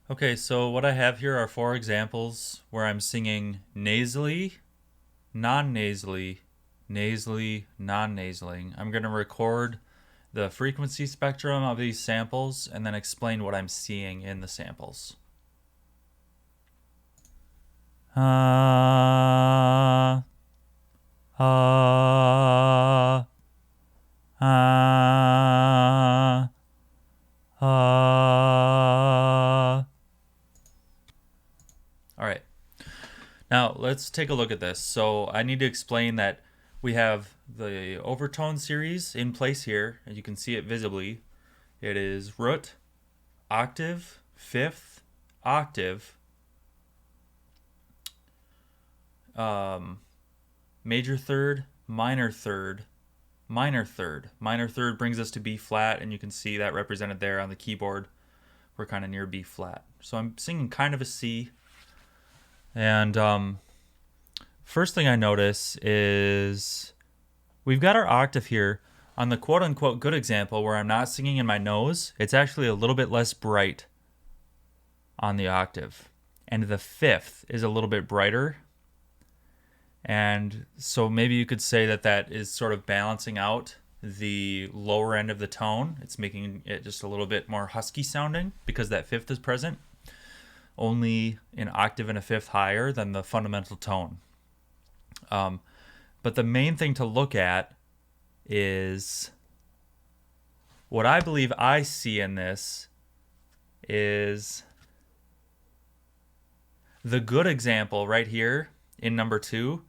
Okay, so what I have here are four examples where I'm singing nasally, non-nasally, nasally, non-nasaling. I'm going to record the frequency spectrum of these samples and then explain what I'm seeing in the samples. Ah, ah, ah, ah. All right. Now let's take a look at this. So I need to explain that we have the overtone series in place here, and you can see it visibly. It is root, octave, fifth, octave, major third, minor third, minor third. Minor third brings us to B flat, and you can see that represented there on the keyboard. We're kind of near B flat. So I'm singing kind of a C. And first thing I notice is we've got our octave here. On the quote-unquote good example where I'm not singing in my nose, it's actually a little bit less bright on the octave. And the fifth is a little bit brighter. And so maybe you could say that that is sort of balancing out the lower end of the tone. It's making it just a little bit more husky sounding because that fifth is present. Only an octave and a fifth higher than the fundamental tone. But the main thing to look at is what I believe I see in this is the good example right here in number 2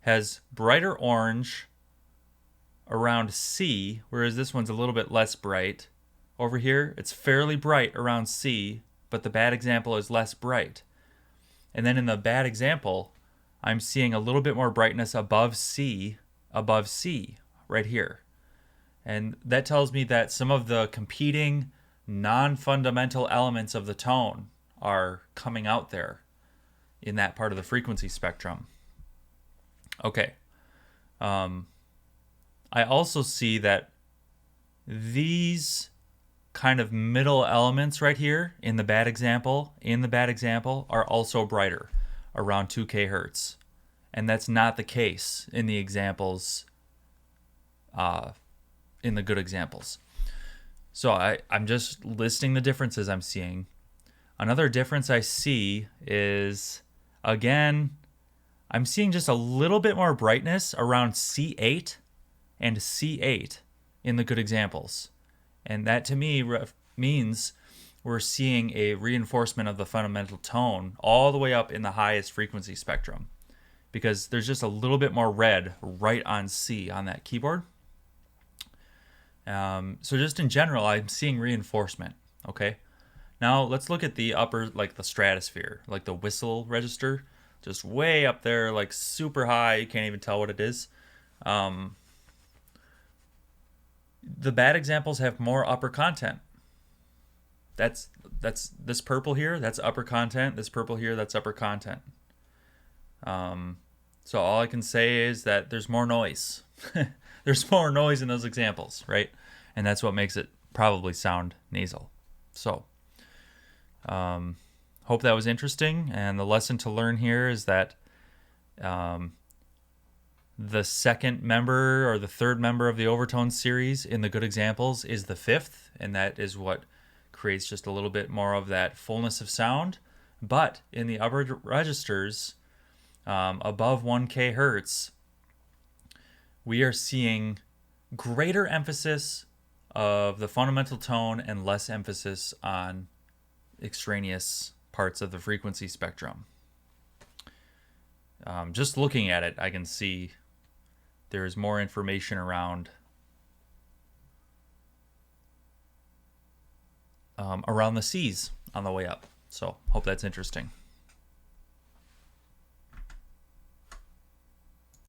has brighter orange around C, whereas this one's a little bit less bright. Over here, it's fairly bright around C, but the bad example is less bright. And then in the bad example, I'm seeing a little bit more brightness above C right here. And that tells me that some of the competing non-fundamental elements of the tone are coming out there in that part of the frequency spectrum. Okay. I also see that these kind of middle elements right here in the bad example are also brighter around 2 kHz. And that's not the case in the examples, in the good examples. So I'm just listing the differences I'm seeing. Another difference I see is, again, I'm seeing just a little bit more brightness around C8 and C8 in the good examples. And that to me means we're seeing a reinforcement of the fundamental tone all the way up in the highest frequency spectrum, because there's just a little bit more red right on C on that keyboard. So just in general, I'm seeing reinforcement. Okay. Now let's look at the upper, like the stratosphere, like the whistle register, just way up there, like super high. You can't even tell what it is. The bad examples have more upper content. That's this purple here, that's upper content. This purple here, that's upper content. So all I can say is that there's more noise. There's more noise in those examples, right? And that's what makes it probably sound nasal. So hope that was interesting. And the lesson to learn here is that the second member or the third member of the overtone series in the good examples is the fifth, and that is what creates just a little bit more of that fullness of sound. But in the upper registers, above 1 kHz, we are seeing greater emphasis of the fundamental tone and less emphasis on extraneous parts of the frequency spectrum. Just looking at it, I can see there's more information around the C's on the way up. So hope that's interesting.